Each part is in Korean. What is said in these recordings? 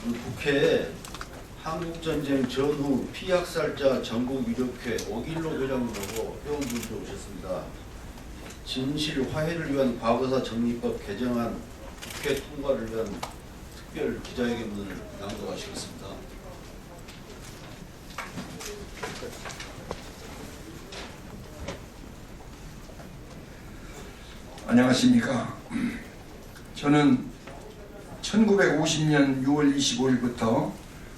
국회에 한국전쟁 전후 피학살자 전국유족회 오길로 회장님하고 회원분들 오셨습니다. 진실 화해를 위한 과거사 정리법 개정안 국회 통과를 위한 특별 기자회견문을 낭독하시겠습니다. 안녕하십니까. 저는 1950년 6월 25일부터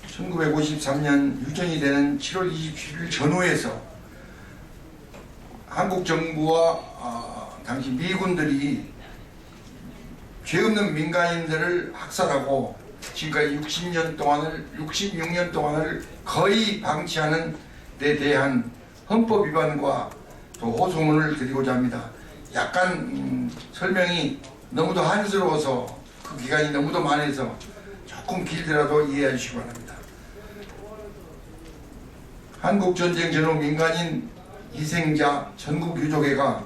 1953년 유전이 되는 7월 27일 전후에서 한국 정부와 당시 미군들이 죄 없는 민간인들을 학살하고 지금까지 66년 동안을 거의 방치하는 데 대한 헌법 위반과 또 호소문을 드리고자 합니다. 약간 설명이 너무도 한스러워서 그 기간이 너무도 많아서 조금 길더라도 이해해 주시기 바랍니다. 한국전쟁 전후 민간인 희생자 전국유족회가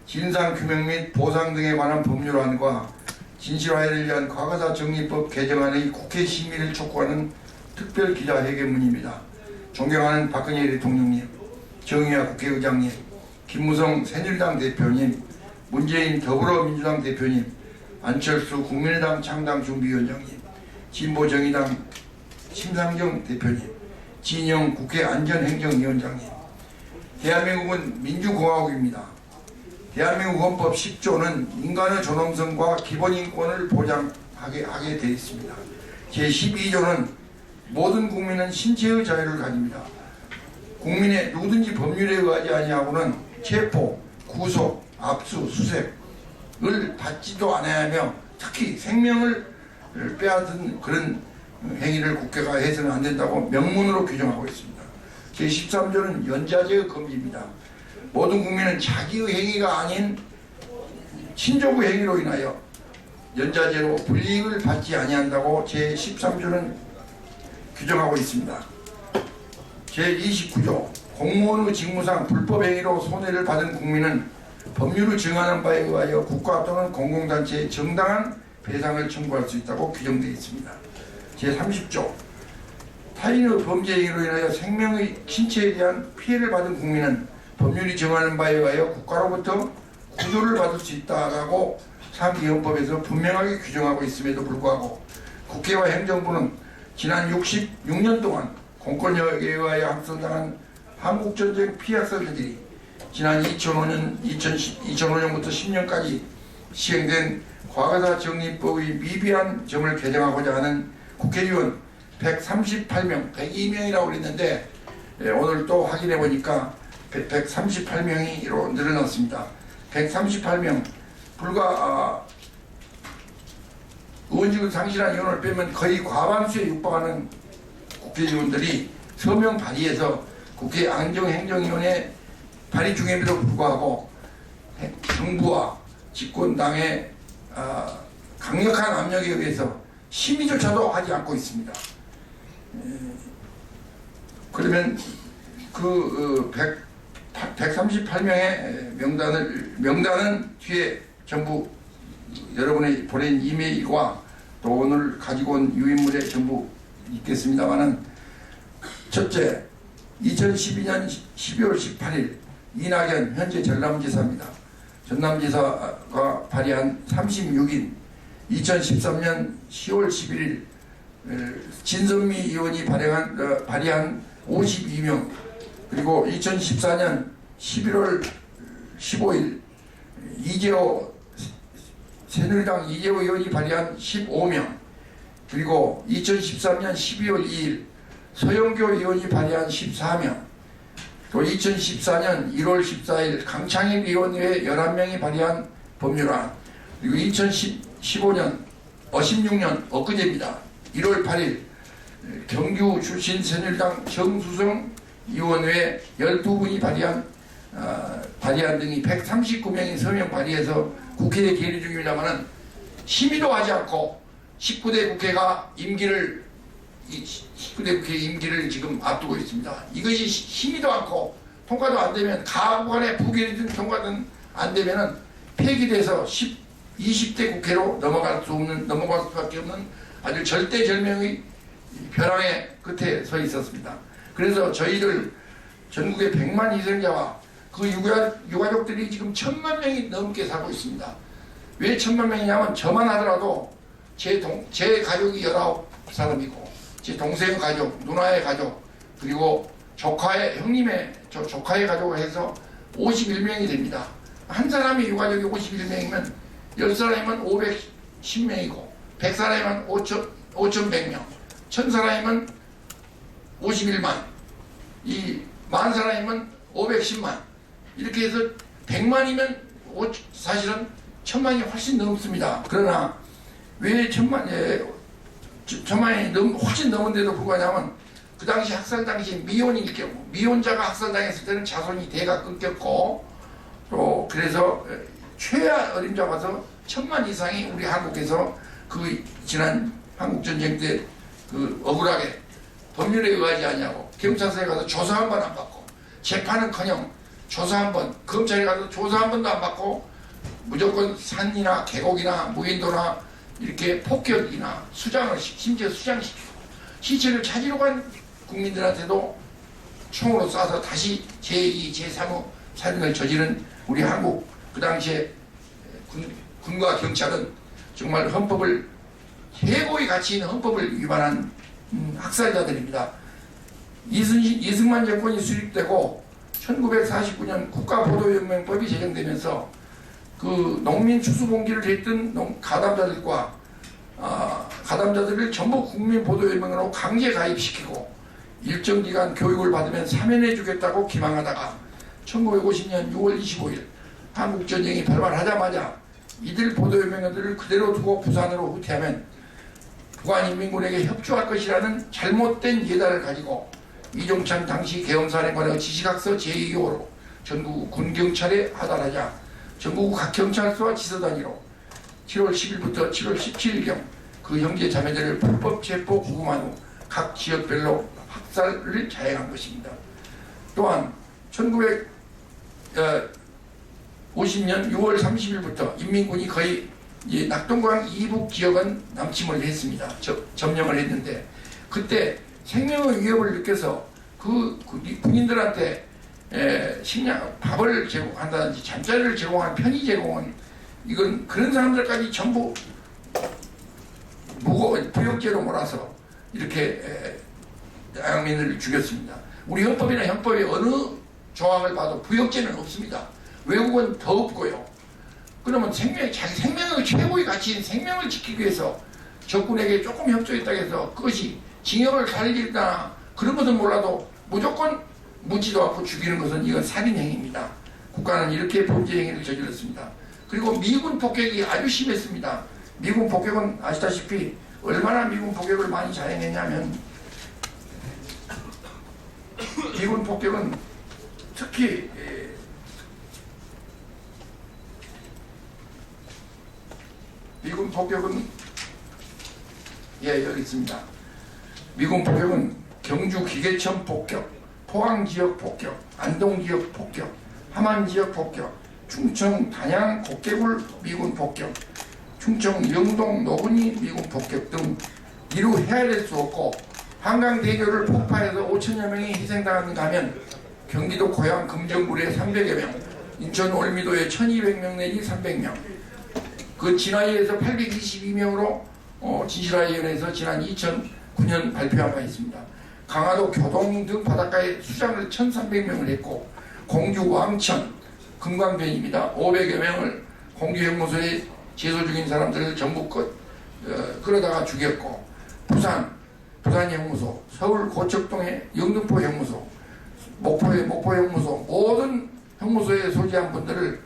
진상규명 및 보상 등에 관한 법률안과 진실화해를 위한 과거사 정리법 개정안의 국회 심의를 촉구하는 특별 기자회견문입니다. 존경하는 박근혜 대통령님, 정의화 국회의장님, 김무성 새누리당 대표님, 문재인 더불어민주당 대표님, 안철수 국민의당 창당준비위원장님, 진보정의당 심상정 대표님, 진영 국회 안전행정위원장님, 대한민국은 민주공화국입니다. 대한민국 헌법 10조는 인간의 존엄성과 기본인권을 보장하게 되어 있습니다. 제12조는 모든 국민은 신체의 자유를 가집니다. 국민의 누구든지 법률에 의하지 아니하고는 체포, 구속, 압수, 수색을 받지도 않아야 하며 특히 생명을 빼앗은 그런 행위를 국회가 해서는 안 된다고 명문으로 규정하고 있습니다. 제13조는 연좌제의 금지입니다. 모든 국민은 자기의 행위가 아닌 친족의 행위로 인하여 연좌제로 불이익을 받지 아니한다고 제13조는 규정하고 있습니다. 제29조 공무원의 직무상 불법 행위로 손해를 받은 국민은 법률을 정하는 바에 의하여 국가 또는 공공단체에 정당한 배상을 청구할 수 있다고 규정되어 있습니다. 제30조 타인의 범죄 행위로 인하여 생명의 신체에 대한 피해를 받은 국민은 법률이 정하는 바에 의하여 국가로부터 구조를 받을 수 있다고 상기헌법에서 분명하게 규정하고 있음에도 불구하고 국회와 행정부는 지난 66년 동안 공권력에 의하여 학살당한 한국전쟁 피학살자들이 지난 2005년부터 10년까지 시행된 과거사 정리법의 미비한 점을 개정하고자 하는 국회의원 138명, 102명이라고 그랬는데 오늘 또 확인해 보니까 138명이로 늘어났습니다. 138명, 불과 의원직을 상실한 의원을 빼면 거의 과반수에 육박하는 국회의원들이 서명 발의해서 국회 안정행정위원회 발의 중임에도 불구하고 정부와 집권당의 강력한 압력에 의해서 심의조차도 하지 않고 있습니다. 그러면 그 138명의 명단은 뒤에 전부 여러분이 보낸 이메일과 또 오늘 가지고 온 유인물에 전부 있겠습니다만은, 첫째, 2012년 12월 18일 이낙연 현재 전남지사입니다. 전남지사가 발의한 36인, 2013년 10월 11일 진선미 의원이 발의한 52명, 그리고 2014년 11월 15일 새누리당 이재호 의원이 발의한 15명, 그리고 2013년 12월 2일 서영교 의원이 발의한 14명, 또 2014년 1월 14일 강창일 의원회 11명이 발의한 법률안, 그리고 2016년 엊그제입니다. 1월 8일 경주 출신 새누리당 정수성 의원회 12분이 발의한 등이 139명이 서명 발의해서 국회에 계류 중입니다만은 심의도 하지 않고 19대 국회가 19대 국회 임기를 지금 앞두고 있습니다. 이것이 심의도 않고 통과도 안 되면 가부간에 부결이든 통과든 안 되면은 폐기돼서 20대 국회로 넘어갈 수밖에 없는 아주 절대절명의 벼랑의 끝에 서 있었습니다. 그래서 저희들 전국의 100만 희생자와 그 유가족들이 지금 1000만 명이 넘게 살고 있습니다. 왜 1000만 명이냐면 저만 하더라도 제 가족이 19사람이고 제 동생 가족, 누나의 가족, 그리고 형님의 조카의 가족을 해서 51명이 됩니다. 한 사람이 유가족이 51명이면 10사람이면 510명이고 100사람이면 5100명, 1000사람이면 51만, 이 10,000사람이면 510만, 이렇게 해서 100만이면 사실은 1000만이 훨씬 넘습니다. 그러나 왜 1000만이 훨씬 넘은데도 불구하냐면 그 당시 학살 당시 미혼일 경우, 미혼자가 학살당했을 때는 자손이 대가 끊겼고, 또 그래서 최하 어림잡 아서 1000만 이상이 우리 한국에서 그 지난 한국전쟁 때 그 억울하게 법률에 의하지 않냐고 경찰서에 가서 조사 한 번 안 받고, 재판은커녕 조사 한 번, 검찰에 가서 조사 한 번도 안 받고 무조건 산이나 계곡이나 무인도나 이렇게 폭격이나 수장을 심지어 수장시키고, 시체를 찾으러 간 국민들한테도 총으로 쏴서 다시 제2, 제3의 살인을 저지른 우리 한국 그 당시에 군과 경찰은 정말 헌법을, 최고의 가치 있는 헌법을 위반한 학살자들입니다. 이승만 정권이 수립되고 1949년 국가보도연맹법이 제정되면서 그 농민 추수봉기를 했던 가담자들과 가담자들을 전부 국민보도연맹으로 강제 가입시키고 일정 기간 교육을 받으면 사면해 주겠다고 기망하다가 1950년 6월 25일 한국전쟁이 발발하자마자 이들 보도연맹들을 그대로 두고 부산으로 후퇴하면 북한인민군에게 협조할 것이라는 잘못된 예단을 가지고 이종찬 당시 계엄사령관의 지시각서 제2호로 전국 군경찰에 하달하자 전국 각 경찰서와 지서단위로 7월 10일부터 7월 17일경 그 형제 자매들을 불법 체포 구금한 후 각 지역별로 학살을 자행한 것입니다. 또한 1950년 6월 30일부터 인민군이 거의 낙동강 이북 지역은 남침을 했습니다. 점령을 했는데 그때 생명의 위협을 느껴서 그 군인들한테 식량, 밥을 제공한다든지 잠자리를 제공한 편의 제공은 이건 그런 사람들까지 전부 부역죄로 몰아서 이렇게 양민을 죽였습니다. 우리 헌법이나 헌법의 어느 조항을 봐도 부역죄는 없습니다. 외국은 더 없고요. 그러면 자기 생명의 최고의 가치인 생명을 지키기 위해서 적군에게 조금 협조했다고 해서 그것이 징역을 살리거나 그런 것은 몰라도 무조건 묻지도 않고 죽이는 것은 이건 살인행위입니다. 국가는 이렇게 범죄행위를 저질렀습니다. 그리고 미군 폭격이 아주 심했습니다. 미군 폭격은 아시다시피 얼마나 미군 폭격을 많이 자행했냐면 미군 폭격은 특히 미군 폭격은 여기 있습니다. 미군 폭격은 경주 기계천 폭격, 포항 지역 폭격, 안동 지역 폭격, 함안 지역 폭격, 충청 단양 곡개굴 미군 폭격, 충청 영동 노근이 미군 폭격 등 이루 헤아릴 수 없고 한강대교를 폭파해서 5천여 명이 희생당하는가 하면 경기도 고양 금정굴에 300여 명, 인천 올미도에 1200명 내지 300명, 그 진화위에서 822명으로 진실화위원회에서 지난 2009년 발표한 바 있습니다. 강화도 교동 등 바닷가에 수장을 1300명을 했고 공주 왕천 금강변입니다. 500여 명을 공주형무소에 제소 중인 사람들을 전부 끌어다가 죽였고 부산형무소, 서울 고척동의 영등포 형무소, 목포의 목포형무소 모든 형무소에 소지한 분들을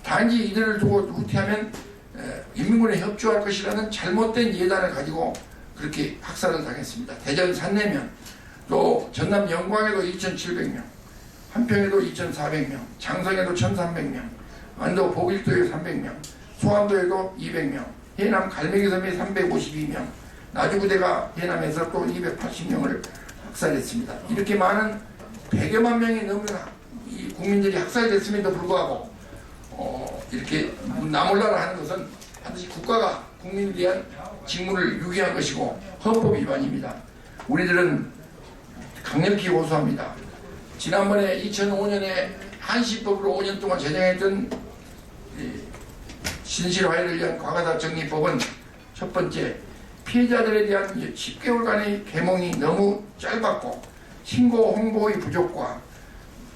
단지 이들을 두고 후퇴하면 인민군에 협조할 것이라는 잘못된 예단을 가지고 그렇게 학살을 당했습니다. 대전 산내면, 또 전남 영광에도 2,700명, 한평에도 2,400명, 장성에도 1,300명, 안도 보길도에 300명, 소환도에도 200명, 해남 갈매기섬에 352명, 나주부대가 해남에서 또 280명을 학살했습니다. 이렇게 많은 100여만 명이 넘는 이 국민들이 학살됐음에도 불구하고 이렇게 나몰라라 하는 것은 반드시 국가가 국민을 위한 직무를 유기한 것이고 헌법 위반입니다. 우리들은 강력히 고소합니다. 지난번에 2005년에 한시법으로 5년 동안 제정했던 진실화해를 위한 과거사 정리법은 첫 번째, 피해자들에 대한 10개월간의 계몽이 너무 짧았고 신고 홍보의 부족과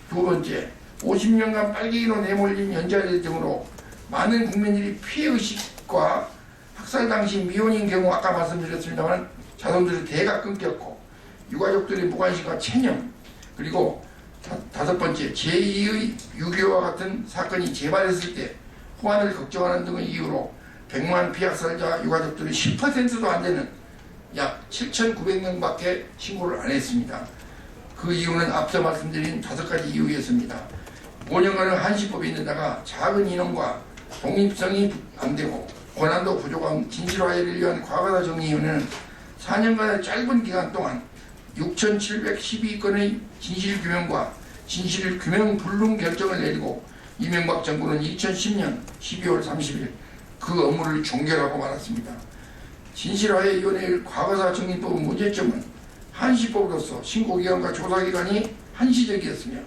두 번째, 50년간 빨갱이로 내몰린 연좌들 등으로 많은 국민들이 피해의식과 학살 당시 미혼인 경우 아까 말씀드렸습니다만 자손들이 대가 끊겼고 유가족들의 무관심과 체념, 그리고 다섯 번째, 제2의 6.25와 같은 사건이 재발했을 때 호환을 걱정하는 등의 이유로 100만 피학살자 유가족들이 10%도 안 되는 약 7,900명밖에 신고를 안 했습니다. 그 이유는 앞서 말씀드린 5가지 이유였습니다. 5년간은 한시법이 있는다가 작은 인원과 독립성이 안 되고 권한도 부족한 진실화해를 위한 과거사 정리위원회는 4년간의 짧은 기간 동안 6,712건의 진실규명과 진실규명 불능 결정을 내리고 이명박 정부는 2010년 12월 30일 그 업무를 종결하고 말았습니다. 진실화해위원회의 과거사 정리법 문제점은 한시법으로서 신고기관과 조사기관이 한시적이었으며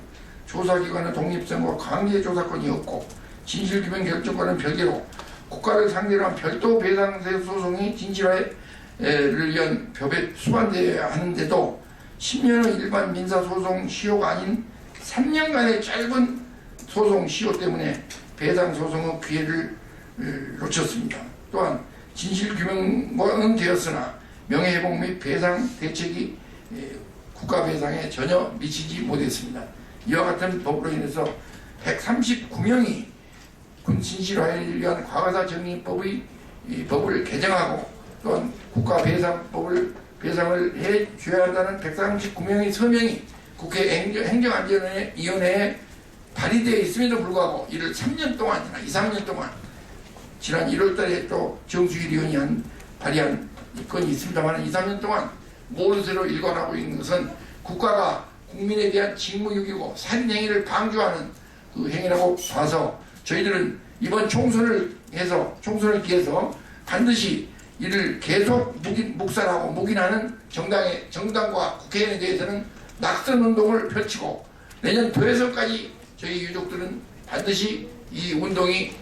조사기관의 독립성과 관계조사권이 없고 진실규명 결정과는 별개로 국가를 상대로 한 별도 배상세 소송이 진실화해를 위한 법에 수반되어야 하는데도 10년의 일반 민사소송 시효가 아닌 3년간의 짧은 소송 시효 때문에 배상소송의 기회를 놓쳤습니다. 또한 진실규명은 되었으나 명예회복 및 배상 대책이 국가 배상에 전혀 미치지 못했습니다. 이와 같은 법으로 인해서 139명이 군 진실화해를 위한 과거사 정리법의 법을 개정하고 또한 국가 배상법을 배상을 해줘야 한다는 139명의 서명이 국회 행정안전위원회에 발의되어 있음에도 불구하고 이를 3년 동안, 2-3년 동안 지난 1월달에 또 정수일 의원이 발의한 건이 있습니다만 2-3년 동안 모르쇠로 일관하고 있는 것은 국가가 국민에 대한 직무유기고 살인행위를 방조하는 그 행위라고 봐서 저희들은 이번 총선을 기해서 반드시 이를 계속 묵살하고 묵인하는 정당과 국회의원에 대해서는 낙선운동을 펼치고 내년 도에서까지 저희 유족들은 반드시 이 운동이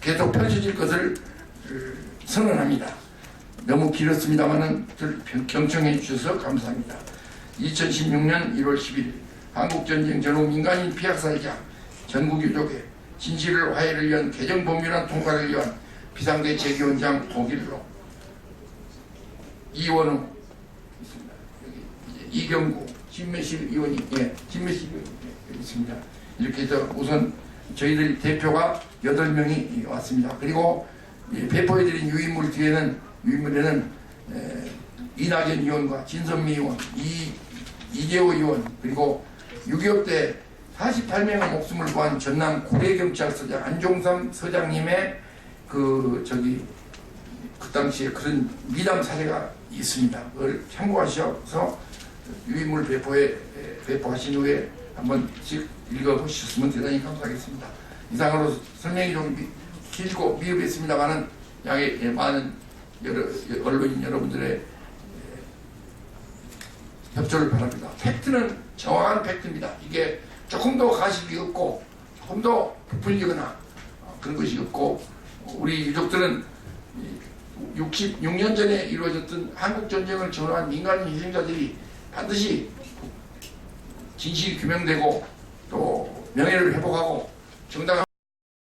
계속 펼쳐질 것을 선언합니다. 너무 길었습니다만 경청해 주셔서 감사합니다. 2016년 1월 11일 한국전쟁 전후 민간인 피학살자 전국유족회 진실을 화해를 위한 개정법률안 통과를 위한 비상대책위원장 5일로 이원우 있습니다. 여기 이경구 진매실 의원이 진매실 의원이 여기 있습니다. 이렇게 해서 우선 저희들 대표가 8명이 왔습니다. 그리고 배포해드린 유인물에는 이낙연 의원과 진선미 의원, 이재호 의원, 그리고 6.25 때 48명의 목숨을 구한 전남 고래경찰서장 안종삼 서장님의 그 당시에 그런 미담 사례가 있습니다. 그걸 참고하셔서 유인물 배포하신 후에 한 번씩 읽어보셨으면 대단히 감사하겠습니다. 이상으로 설명이 좀 길고 미흡했습니다만은 양해 많은 언론인 여러분들의 협조를 바랍니다. 팩트는 정확한 팩트입니다. 이게 조금 더 가식이 없고 조금 더 부풀리거나 그런 것이 없고 우리 유족들은 66년 전에 이루어졌던 한국전쟁을 전후한 민간인 희생자들이 반드시 진실이 규명되고 또 명예를 회복하고 정당한